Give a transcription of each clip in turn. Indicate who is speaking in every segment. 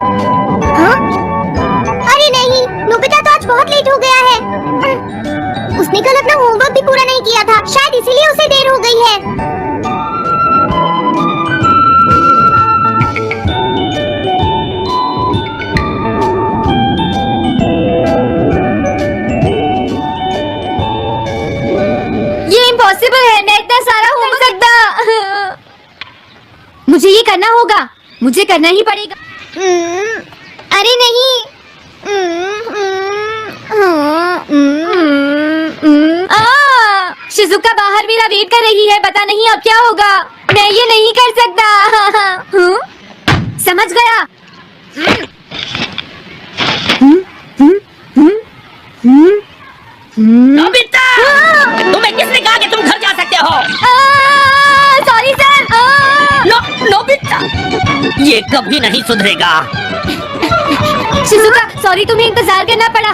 Speaker 1: हाँ? अरे नहीं, नोबिता तो आज बहुत लेट हो गया है। उसने कल अपना होमवर्क भी पूरा नहीं किया था, शायद इसीलिए उसे देर हो गई है।
Speaker 2: ये इम्पॉसिबल है, मैं इतना सारा हो नहीं सकता। मुझे ये करना होगा, मुझे करना ही पड़ेगा।
Speaker 1: अरे नहीं।
Speaker 2: शिजुका बाहर मेरा वेट कर रही है, पता नहीं अब क्या होगा। मैं ये नहीं कर सकता। समझ गया।
Speaker 3: नोबिता, तुम्हें किसने कहा कि तुम घर जा सकते हो?
Speaker 2: Sorry sir.
Speaker 3: नोबिता, ये कभी नहीं सुधरेगा।
Speaker 2: शिजुका सॉरी, तुम्हें इंतजार करना पड़ा।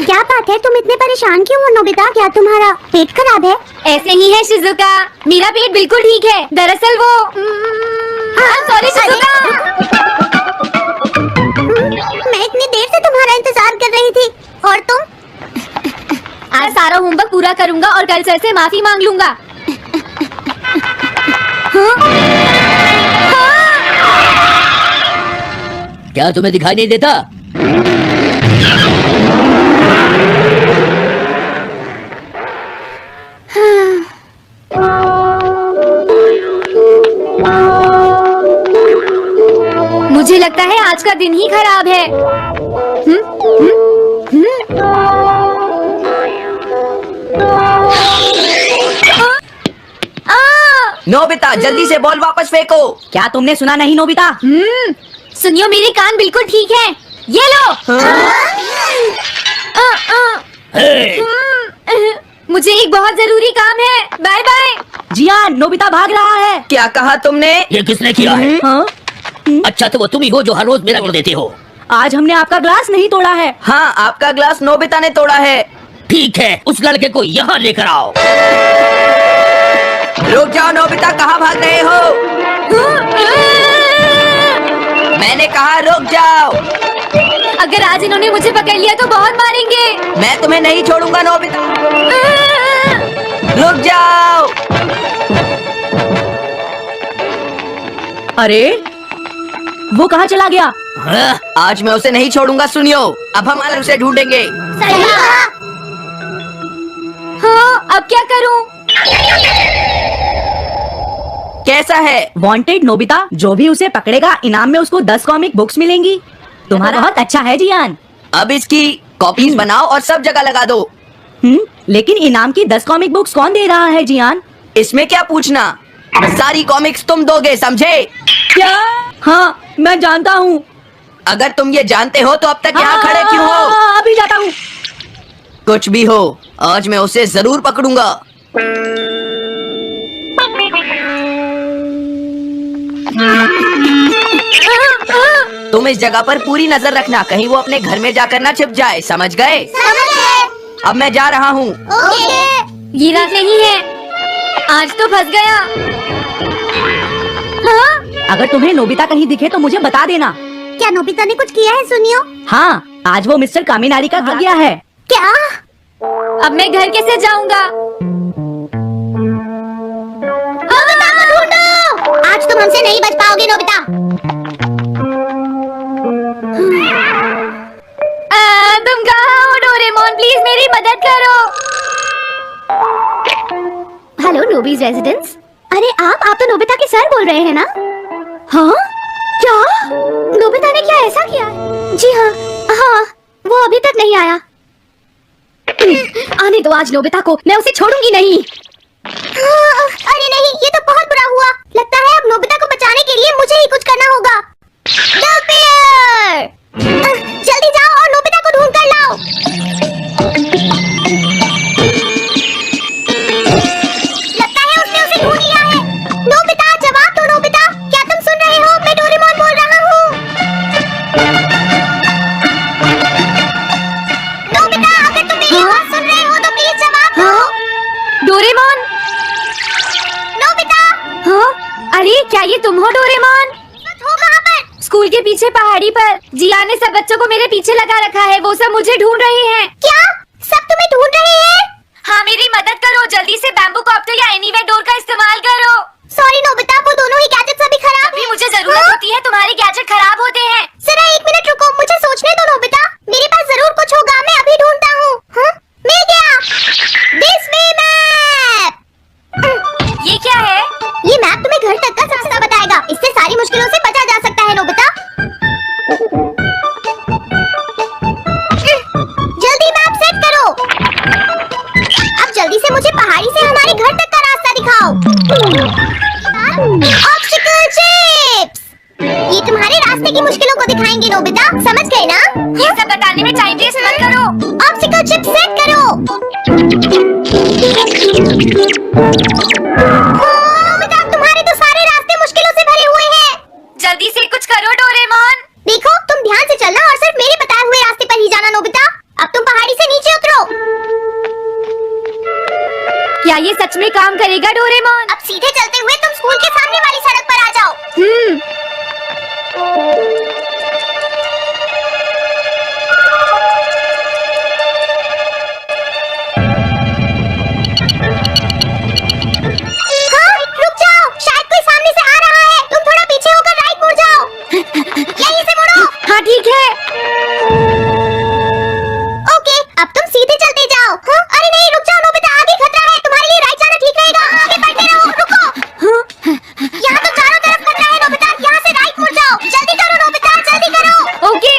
Speaker 1: क्या बात है, तुम इतने परेशान क्यों हो नोबिता? क्या तुम्हारा पेट खराब है?
Speaker 2: ऐसे ही है शिजुका, मेरा पेट बिल्कुल ठीक है। दरअसल वो सॉरी शिजुका।
Speaker 1: मैं इतनी देर से तुम्हारा इंतजार कर रही थी, और तुम?
Speaker 2: आज सारा होमवर्क पूरा करूंगा और कल सर से माफी मांग लूंगा।
Speaker 3: क्या तुम्हें दिखाई नहीं देता?
Speaker 2: मुझे लगता है आज का दिन ही खराब है।
Speaker 4: नोबिता, जल्दी से बॉल वापस फेंको। क्या तुमने सुना नहीं नोबिता?
Speaker 2: सुनियो, मेरे कान बिल्कुल ठीक हैं। ये लो। मुझे एक बहुत जरूरी काम है। Bye bye.
Speaker 4: जियान, नोबिता भाग रहा है। क्या कहा तुमने?
Speaker 3: ये किसने किया है?
Speaker 4: हाँ?
Speaker 3: अच्छा तो वो तुम ही हो जो हर रोज मेरा तोड़ देते हो।
Speaker 4: आज हमने आपका ग्लास नहीं तोड़ा है। हाँ, आपका ग्लास नोबिता ने तोड़ा है।
Speaker 3: ठीक है, उस लड़के को यहाँ लेकर आओ।
Speaker 4: रुक जाओ नोबिता, कहाँ भाग रहे हो? मैंने कहा रुक जाओ।
Speaker 2: अगर आज इन्होंने मुझे पकड़ लिया तो बहुत मारेंगे।
Speaker 4: मैं तुम्हें नहीं छोड़ूंगा नोबिता। रुक जाओ। अरे वो कहाँ चला गया?
Speaker 3: हाँ?
Speaker 4: आज मैं उसे नहीं छोड़ूंगा। सुनियो, अब हम अलग से ढूंढेंगे।
Speaker 1: सही कहा।
Speaker 2: हाँ, अब क्या करूं?
Speaker 4: कैसा है? वांटेड नोबिता, जो भी उसे पकड़ेगा इनाम में उसको 10 कॉमिक बुक्स मिलेंगी। तुम्हारा बहुत अच्छा है जियान। अब इसकी कॉपीज बनाओ और सब जगह लगा दो। लेकिन इनाम की 10 कॉमिक बुक्स कौन दे रहा है जियान? इसमें क्या पूछना, सारी कॉमिक्स तुम दोगे, समझे? क्या? हाँ, मैं जानता हूँ। अगर तुम ये जानते हो तो अब तक यहाँ खड़े क्यों हो? अभी जाता हूँ। कुछ भी हो, आज मैं उसे जरूर पकड़ूंगा। तुम इस जगह पर पूरी नजर रखना, कहीं वो अपने घर में जाकर ना छिप जाए, समझ गए? अब मैं जा रहा हूँ।
Speaker 2: ये रात नहीं है, आज तो फंस गया। हाँ?
Speaker 4: अगर तुम्हें नोबिता कहीं दिखे तो मुझे बता देना।
Speaker 1: क्या नोबिता ने कुछ किया है सुनियो?
Speaker 4: हाँ, आज वो मिस्टर कामिनारी का घर गया है।
Speaker 1: क्या?
Speaker 2: अब मैं घर कैसे जाऊंगा?
Speaker 1: नोबिता को ढूंढो! आज तुम हमसे नहीं बच पाओगे नोबिता।
Speaker 2: तुम कहाँ हो डोरेमोन? प्लीज मेरी मदद करो।
Speaker 1: हेलो नोबीज रेजिडेंस। अरे आप तो नोबिता के सर बोल रहे हैं ना? हाँ? क्या? नोबिता ने क्या ऐसा किया? जी हाँ, हाँ, वो अभी तक नहीं आया।
Speaker 2: आने दो आज नोबिता को, मैं उसे छोड़ूंगी नहीं।
Speaker 1: अरे नहीं, ये तो बहुत बुरा हुआ। लगता है अब नोबिता को बचाने के लिए मुझे ही कुछ करना होगा। जल्दी जाओ और नोबिता को ढूंढ कर लाओ। लगता है उसने उसे ढूंढ लिया है। नोबिता, जवाब दो नोबिता, क्या तुम सुन रहे हो? मैं डोरेमोन बोल रहा हूँ। नोबिता, अगर तुम मेरी आवाज सुन रहे हो तो प्लीज जवाब दो।
Speaker 2: डोरेमोन?
Speaker 1: नोबिता!
Speaker 2: हाँ? अरे क्या ये तुम हो डोरेमोन? स्कूल के पीछे पहाड़ी पर जिया ने सब बच्चों को मेरे पीछे लगा रखा है। वो सब मुझे ढूंढ रहे हैं।
Speaker 1: क्या सब तुम्हें ढूंढ रहे हैं?
Speaker 2: हाँ, मेरी मदद करो। जल्दी से बैम्बू कॉप्टर या एनीवे डोर का इस्तेमाल करो।
Speaker 1: सॉरी नोबिता, वो दोनों ही गैजेट्स अभी खराब
Speaker 2: अभी
Speaker 1: हैं।
Speaker 2: मुझे जरूरत होती है, तुम्हारे गैजेट खराब होते हैं।
Speaker 1: जरा एक मिनट रुको, मुझे सोचने दो नोबिता। मेरे पास जरूर कुछ होगा, मैं अभी ढूंढता हूँ। हाँ? मिल गया। This way map.
Speaker 2: ये क्या है?
Speaker 1: ये मैप तुम्हें घर तक का रास्ता बताएगा। इससे सारी मुश्किलों से बचा जा सकता है नोबिता। जल्दी मैप सेट करो। अब जल्दी से मुझे पहाड़ी से हमारे घर तक का रास्ता दिखाओ। ऑब्स्टिकल चिप्स, ये तुम्हारे रास्ते की मुश्किलों को दिखाएंगे नोबिता, समझ गए ना?
Speaker 2: ये सब बताने में टाइम वेस्ट मत करो।
Speaker 1: ऑब्स्टिकल चिप्स सेट करो। नोबिता, तुम्हारे तो सारे रास्ते मुश्किलों से भरे हुए हैं।
Speaker 2: जल्दी से कुछ करो डोरेमोन।
Speaker 1: देखो, तुम ध्यान से चलना और सिर्फ मेरे बताए हुए रास्ते पर ही जाना नोबिता। अब तुम पहाड़ी से नीचे उतरो।
Speaker 2: क्या ये सच में काम करेगा डोरेमोन?
Speaker 1: अब सीधे चलते हुए तुम स्कूल के सामने वाली सड़क पर आ जाओ। हाँ, रुक जाओ, शायद कोई सामने से आ रहा है। तुम थोड़ा पीछे होकर राइट मुड़ जाओ। यहीं से मुड़ो।
Speaker 2: हाँ ठीक है।
Speaker 1: ओके, अब तुम सीधे चलते जाओ। हाँ? अरे नहीं, रुक जाओ नोबिता, आगे खतरा है। तुम्हारे लिए राइट जाना ठीक रहेगा। आगे बढ़ते रहो। रुको, यहाँ तो चारों तरफ खतरा है नोबिता। यहाँ से राइट मुड़ जाओ। जल्दी करो नोबिता, जल्दी करो।
Speaker 2: ओके।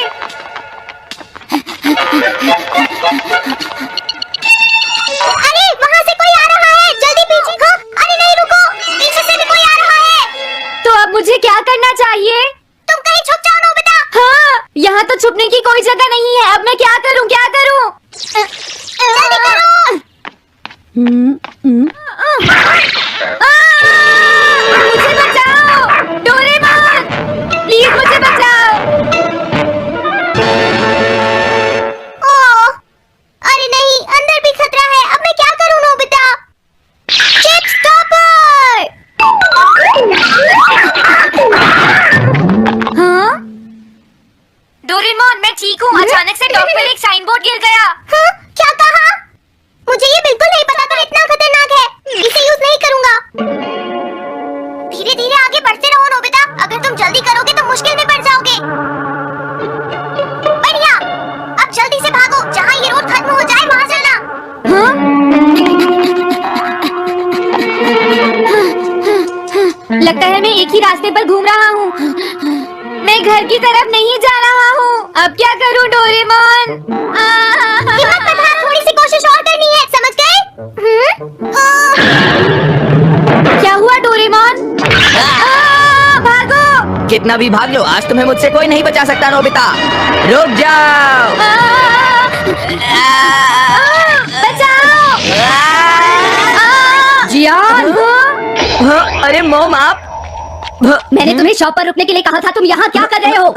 Speaker 1: अरे वहाँ से कोई आ रहा है, जल्दी पीछे। हाँ? अरे नहीं, रुको, पीछे से भी कोई आ रहा है।
Speaker 2: तो अब मुझे क्या करना चाहिए?
Speaker 1: तुम कहीं छुप जाओ नोबिता।
Speaker 2: हाँ, यहाँ तो छुपने की कोई जगह नहीं है। अब मैं क्या करूँ, क्या करूँ?
Speaker 1: जल्दी करो।
Speaker 2: मुझे बचाओ डोरेमोन, प्लीज मुझे बचाओ।
Speaker 1: ओह, अरे नहीं, अंदर भी खतरा है। अब मैं क्या करूँ नोबिता? Chip stopper.
Speaker 2: हाँ? डोरेमोन, मैं ठीक हूँ। अचानक से टॉप पर एक साइन बोर्ड गिर गया।
Speaker 1: हाँ? क्या कहा? मुझे ये बिल्कुल नहीं पता था इतना खतरनाक है। इसे यूज नहीं करूँगा। धीरे धीरे आगे बढ़ते रहो नोबिता। अगर तुम जल्दी करोगे तो मुश्किल में पड़ जाओगे। बढ़िया, अब जल्दी से भागो। जहाँ ये रोड खत्म हो जाए वहाँ चलना।
Speaker 2: हाँ? लगता है मैं एक ही रास्ते पर घूम रहा हूँ। मैं घर की तरफ नहीं जा रहा हूँ। अब क्या करूँ डोरेमोन?
Speaker 1: हिम्मत मत हार, थोड़ी सी कोशिश और करनी है, समझ गए?
Speaker 2: क्या हुआ डोरेमोन? भागो!
Speaker 4: कितना भी भाग लो, आज तुम्हें मुझसे कोई नहीं बचा सकता नोबिता। रुक जाओ।
Speaker 2: बचाओ! जियान!
Speaker 4: हाँ, अरे मॉम आप।
Speaker 2: मैंने तुम्हें शॉप पर रुकने के लिए कहा था। तुम यहाँ क्या कर रहे हो?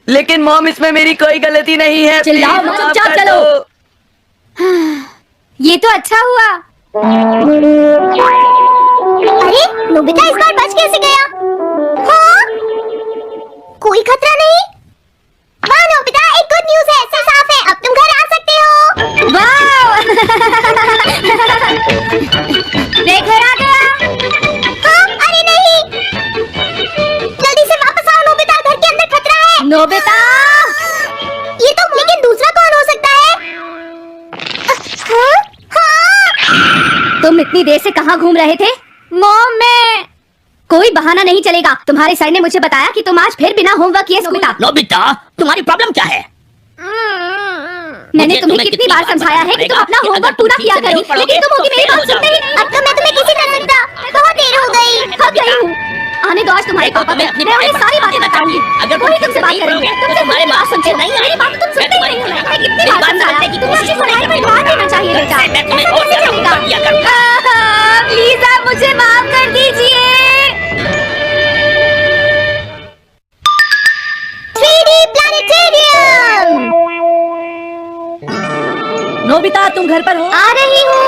Speaker 4: लेकिन मॉम, इसमें मेरी कोई गलती नहीं है।
Speaker 2: चिल्लाओ मत,
Speaker 4: प्लीज,
Speaker 2: चुपचाप
Speaker 4: माफ कर
Speaker 2: चलो।
Speaker 4: दो।
Speaker 2: ये तो अच्छा हुआ।
Speaker 1: अरे नोबिता इस बार बच कैसे गया? हाँ? कोई खतरा नहीं। वाह नोबिता, एक गुड न्यूज़ है, सब साफ है। अब तुम घर आ सकते हो।
Speaker 2: वाह! मैं घर आ गया।
Speaker 1: हाँ? अरे नहीं, जल्दी से वापस आओ नोबिता, घर के अंदर खतरा है।
Speaker 2: नोबिता!
Speaker 1: ये तो, लेकिन दूसरा कौन हो सकता है? हाँ? हाँ?
Speaker 2: तुम इतनी देर से कहाँ घूम रहे थे? मॉम, मैं कोई बहाना नहीं चलेगा। तुम्हारे सर ने मुझे बताया कि तुम आज फिर बिना होमवर्क किए स्कूल।
Speaker 3: नोबिता, तुम्हारी प्रॉब्लम क्या है?
Speaker 2: मैंने तुम्हें कितनी बार समझाया है कि तुम अपना होमवर्क पूरा किया करो, लेकिन तुम होगी मेरी बात सुनते ही नहीं।
Speaker 1: अब तो मैं तुम्हें किसी तरह सकता। बहुत देर हो गई।
Speaker 2: थक गई हूँ। आने दो आज तुम्हारे पापा को। मैं उन्हें सारी बातें बताऊंगी।
Speaker 3: अगर
Speaker 2: वही तुमसे बात करेंगे। तुमसे
Speaker 3: तुम्हारे
Speaker 2: बात सुनते
Speaker 3: नहीं
Speaker 2: नहीं। मेरी बात तो तुम सुनते ही नहीं हो। मैं कितनी
Speaker 3: मेरी
Speaker 2: बार
Speaker 3: बात
Speaker 2: समझाया
Speaker 3: समझने की
Speaker 2: कि
Speaker 3: कोशिश
Speaker 2: तुम्हें पढ़ाई पर ध्यान देना चाहिए बेटा।
Speaker 3: मैं तुम्हें
Speaker 2: ऐसा
Speaker 3: और
Speaker 2: कैसे
Speaker 3: ज्यादा
Speaker 2: चलेगा?
Speaker 3: होमवर्क दिया करूंगा।
Speaker 2: प्लीज आप मुझे माफ कर दीजिए।
Speaker 1: 3D planetarium.
Speaker 4: नोबिता, तुम घर पर हो?
Speaker 1: आ रही हूँ।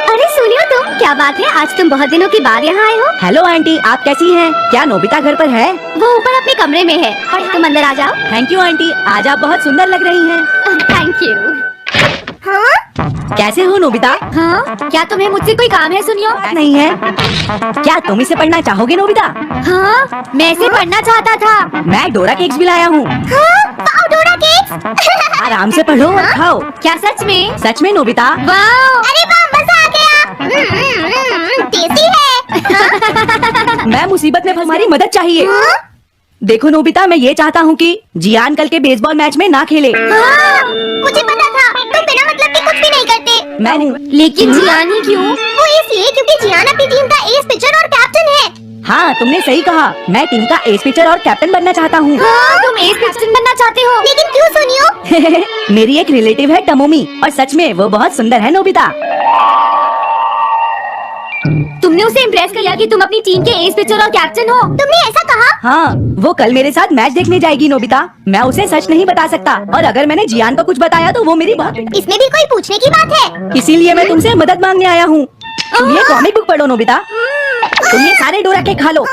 Speaker 1: अरे सुनियो तुम, क्या बात है, आज तुम बहुत दिनों के बाद यहाँ आए हो।
Speaker 4: हेलो आंटी, आप कैसी हैं? क्या नोबिता घर पर है?
Speaker 1: वो ऊपर अपने कमरे में है, और तुम अंदर आ जाओ।
Speaker 4: थैंक यू आंटी, आज आप बहुत सुंदर लग रही हैं।
Speaker 1: Thank you. हाँ
Speaker 4: कैसे हो नोबिता?
Speaker 2: हाँ, क्या तुम्हें मुझसे कोई काम है? सुनियो।
Speaker 4: नहीं है। क्या तुम इसे पढ़ना चाहोगे नोबिता?
Speaker 2: हाँ, मैं इसे पढ़ना चाहता था।
Speaker 4: मैं डोरा केक्स भी लाया हूँ।
Speaker 1: डोरा केक्स।
Speaker 4: आराम से पढ़ो और खाओ।
Speaker 2: क्या सच में?
Speaker 4: सच में नोबिता।
Speaker 2: वाह!
Speaker 1: अरे वाह, मजा आ गया। टेस्टी है।
Speaker 4: मैं मुसीबत में फंस, हमारी मदद चाहिए। देखो नोबिता, मैं ये चाहता हूँ कि जियान कल के बेसबॉल मैच में ना खेले।
Speaker 1: मुझे पता था, तुम बिना मतलब के कुछ भी नहीं करते।
Speaker 4: मैं हूँ।
Speaker 2: लेकिन जियान ही क्यों?
Speaker 1: वो इसलिए क्योंकि जियान अपनी टीम का एस पिचर और कैप्टन है।
Speaker 4: हाँ, तुमने सही कहा। मैं टीम का एस पिचर और कैप्टन बनना चाहता हूँ।
Speaker 2: तुम एस कैप्टन बनना चाहते हो?
Speaker 1: लेकिन क्यों सुनियो?
Speaker 4: मेरी एक रिलेटिव है टमोमी, और सच में वो बहुत सुंदर है नोबिता।
Speaker 2: तुमने उसे इम्प्रेस किया कि तुम अपनी टीम के एस पिचर और कैप्टन हो।
Speaker 1: तुमने ऐसा कहा?
Speaker 4: हाँ, वो कल मेरे साथ मैच देखने जाएगी नोबिता। मैं उसे सच नहीं बता सकता, और अगर मैंने जियान को कुछ बताया तो वो मेरी बहुत।
Speaker 1: इसमें भी कोई पूछने की बात है?
Speaker 4: इसीलिए मैं तुमसे मदद मांगने आया हूँ। तुम ये कॉमिक बुक पढ़ो नोबिता। तुम ये सारे डोरा केक खा लो।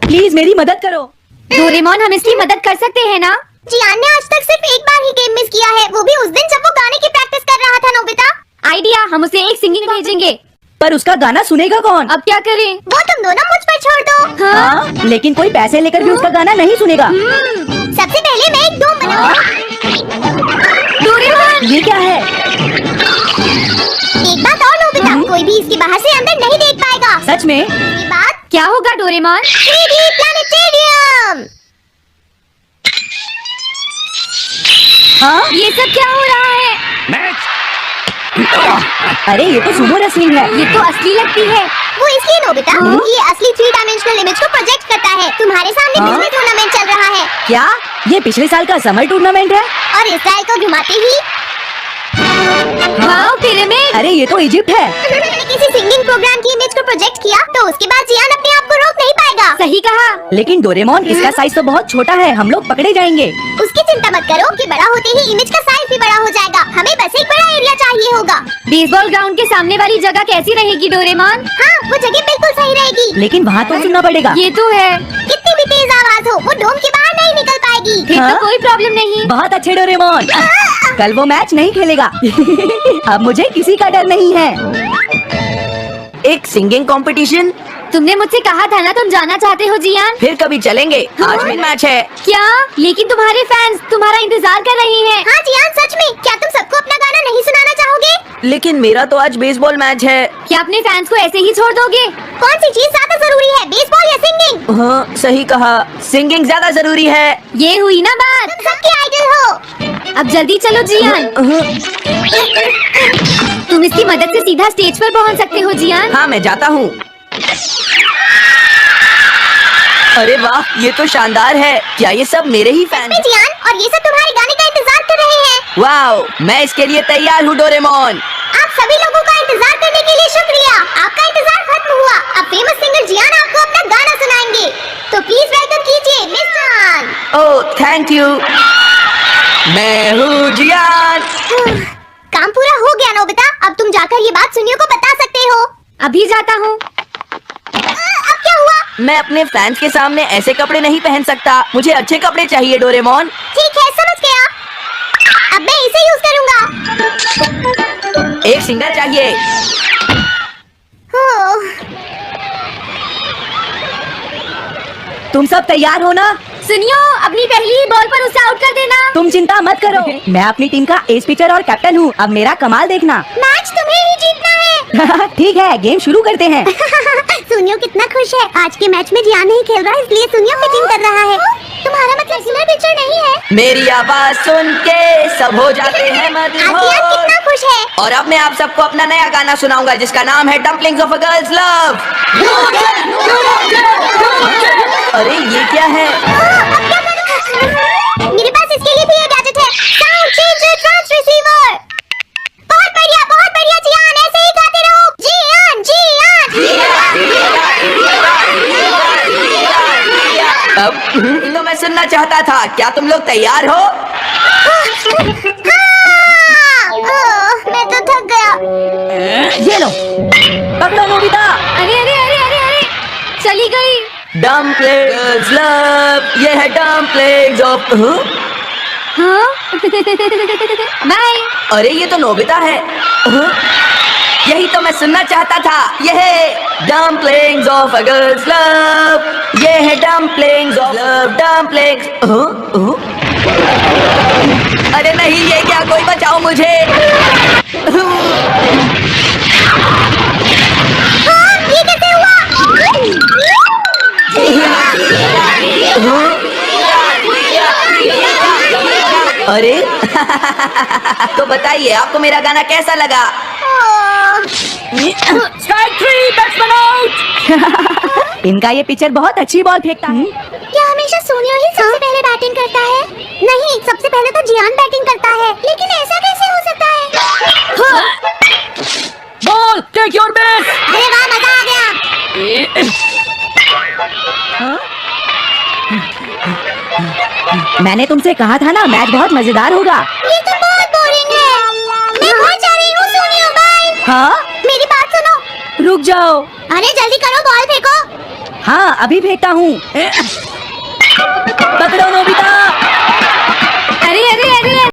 Speaker 4: प्लीज मेरी मदद करो।
Speaker 2: डोरेमोन, हम इसकी मदद कर सकते हैं ना?
Speaker 1: जियान ने आज तक सिर्फ एक बार ही गेम मिस किया है, वो भी उस दिन जब वो गाने की प्रैक्टिस कर रहा था। नोबिता,
Speaker 2: आइडिया, हम उसे एक सिंगिंग भेजेंगे।
Speaker 4: पर उसका गाना सुनेगा कौन?
Speaker 2: अब क्या करें?
Speaker 1: वो तुम दोनों मुझ पर छोड़ दो।
Speaker 4: हाँ, लेकिन कोई पैसे लेकर भी उसका गाना नहीं सुनेगा।
Speaker 1: सबसे पहले मैं एक डोम बनाऊंगा।
Speaker 2: डोरेमोन!
Speaker 4: ये क्या है?
Speaker 1: एक बात और नोबिता, कोई भी इसके बाहर से अंदर नहीं देख पाएगा।
Speaker 4: सच में?
Speaker 1: ये बात
Speaker 2: क्या होगा डोरेमोन?
Speaker 1: 3D planetarium.
Speaker 4: हाँ?
Speaker 2: ये सब क्या हो रहा है?
Speaker 4: अरे ये तो सुमो रेसलिंग है।
Speaker 2: ये तो असली लगती है।
Speaker 1: वो इसलिए नोबिता, क्योंकि ये असली 3 डायमेंशनल इमेज को प्रोजेक्ट करता है। तुम्हारे सामने
Speaker 4: हाँ?
Speaker 1: पिछले टूर्नामेंट चल रहा है,
Speaker 4: क्या ये पिछले साल का समर टूर्नामेंट है?
Speaker 1: और इसराइल को घुमाते ही
Speaker 2: वाओ, पिरामिड!
Speaker 4: अरे ये तो इजिप्ट है।
Speaker 1: मैंने किसी सिंगिंग प्रोग्राम की इमेज को प्रोजेक्ट किया, तो उसके बाद जियान अपने आप को रोक नहीं पाएगा।
Speaker 2: सही कहा।
Speaker 4: लेकिन डोरेमोन, इसका साइज तो बहुत छोटा है, हम लोग पकड़े जाएंगे।
Speaker 1: उसकी चिंता मत करो, कि बड़ा होते ही इमेज का साइज भी बड़ा हो जाएगा। हमें बस एक बड़ा एरिया चाहिए होगा।
Speaker 2: बेसबॉल ग्राउंड के सामने वाली जगह कैसी रहेगी डोरेमोन?
Speaker 1: हाँ, वो जगह बिल्कुल सही रहेगी।
Speaker 4: लेकिन वहाँ तो सुनना पड़ेगा।
Speaker 2: ये तो है।
Speaker 1: कितनी भी तेज आवाज हो, वो डोम के बाहर नहीं निकल पाएगी।
Speaker 2: फिर
Speaker 4: हाँ?
Speaker 2: तो कोई प्रॉब्लम नहीं।
Speaker 4: बहुत अच्छे डोरेमोन। कल वो मैच नहीं खेलेगा। अब मुझे किसी का डर नहीं है।
Speaker 3: एक सिंगिंग कंपटीशन?
Speaker 2: तुमने मुझसे कहा था ना तुम जाना चाहते हो जियान?
Speaker 3: फिर कभी चलेंगे। आज भी मैच है।
Speaker 2: क्या? लेकिन तुम्हारे फैंस तुम्हारा इंतजार कर रहे हैं।
Speaker 1: हाँ जियान, सच में, क्या तुम सबको अपना गाना नहीं सुनाना चाहोगे?
Speaker 3: लेकिन मेरा तो आज बेसबॉल मैच है।
Speaker 2: क्या अपने फैंस को ऐसे ही छोड़ दोगे?
Speaker 1: कौन सी चीज ज्यादा जरूरी है, बेसबॉल या सिंगिंग?
Speaker 3: हाँ, सही कहा। सिंगिंग ज्यादा जरूरी है।
Speaker 2: ये हुई ना बात।
Speaker 1: तुम सबके आइडल हो।
Speaker 2: अब जल्दी चलो जियान। तुम इसकी मदद से सीधा स्टेज पर पहुंच सकते हो जियान।
Speaker 3: हाँ, मैं जाता हूँ। अरे वाह, ये तो शानदार है। क्या ये सब मेरे ही फैन?
Speaker 1: मैं जियान, और ये सब तुम्हारे गाने का इंतजार कर रहे हैं।
Speaker 3: वाह, मैं इसके लिए तैयार हूँ डोरेमोन।
Speaker 1: आप सभी लोगों का इंतजार करने के लिए शुक्रिया। आपका इंतजार खत्म हुआ। अब फेमस सिंगर जियान आपको अपना गाना सुनाएंगे। तो प्लीज वेलकम कीजिए मिस जान।
Speaker 3: ओह, थैंक यू। मैं हूँ जियान।
Speaker 1: काम पूरा हो गया नोबिता, अब तुम जाकर ये बात सुनियो को बता सकते हो।
Speaker 2: अभी जाता हूँ।
Speaker 1: अब क्या हुआ?
Speaker 3: मैं अपने फैंस के सामने ऐसे कपड़े नहीं पहन सकता। मुझे अच्छे कपड़े चाहिए डोरेमोन।
Speaker 1: ठीक है, समझ गया। अब मैं इसे यूज करूंगा।
Speaker 3: एक सिंगर चाहिए।
Speaker 4: तुम सब तैयार हो ना?
Speaker 2: सुनियो, अपनी पहली ही बॉल पर उसे आउट कर देना।
Speaker 4: तुम चिंता मत करो, मैं अपनी टीम का एस पिचर और कैप्टन हूँ। अब मेरा कमाल देखना।
Speaker 1: मैच तुम्हें ही जीतना है।
Speaker 4: ठीक है, गेम शुरू करते हैं।
Speaker 1: सुनियो कितना खुश है। आज के मैच में जियान नहीं खेल रहा, इसलिए सुनियो पिचिंग कर रहा है। तुम्हारा मतलब सिंगर पिचर नहीं है?
Speaker 3: मेरी आवाज सुन के सब हो जाते हैं
Speaker 1: आज जियान
Speaker 3: मदहोश।
Speaker 1: कितना खुश है।
Speaker 3: और अब मैं आप सबको अपना नया गाना सुनाऊंगा, जिसका नाम है dumplings of a girls love. अरे ये क्या है?
Speaker 1: मेरे पास इसके लिए भी एक गैजेट है, साउंड चेंजर ट्रांसरिसीवर। बहुत बढ़िया जियान, ऐसे ही गाते रहो। जियान जियान।
Speaker 3: अब तो मैं सुनना चाहता था। क्या तुम लोग तैयार हो?
Speaker 1: मैं तो थक गया।
Speaker 4: ये लो, पकड़ो नोबिता।
Speaker 2: अरे अरे अरे अरे अरे चली गई।
Speaker 3: डम्पलिंग्स लव, ये है डम्पलिंग्स ऑफ।
Speaker 2: हाँ बाय।
Speaker 3: अरे ये तो नोबिता है। यही तो मैं सुनना चाहता था। ये है dumplings of a girls love, ये है डम्पलिंग्स ऑफ लव, डम्पलिंग्स। अरे नहीं, ये क्या, कोई बचाओ मुझे।
Speaker 1: ये कैसे हुआ?
Speaker 3: अरे तो बताइए, आपको मेरा गाना कैसा लगा?
Speaker 4: Strike 3, batsman out. इनका ये पिचर बहुत अच्छी बॉल फेंकता है।
Speaker 1: क्या हमेशा सोनियो ही सबसे पहले बैटिंग करता है? नहीं, सबसे पहले तो जियान बैटिंग करता है। लेकिन ऐसा कैसे हो सकता है?
Speaker 4: Ball, take your base.
Speaker 1: अरे वाह, मजा आ गया।
Speaker 4: मैंने तुमसे कहा था ना, मैच बहुत मजेदार होगा।
Speaker 1: ये तो बहुत बोरिंग है। मैं घर जा रही हूँ सोनियो, बाय।
Speaker 4: हाँ,
Speaker 1: मेरी बात सुनो।
Speaker 4: रुक जाओ।
Speaker 1: अरे जल्दी करो, बॉल फेंको।
Speaker 4: हाँ, अभी फेंकता हूँ। पकड़ो नोबिता।
Speaker 2: अरे अरे अरे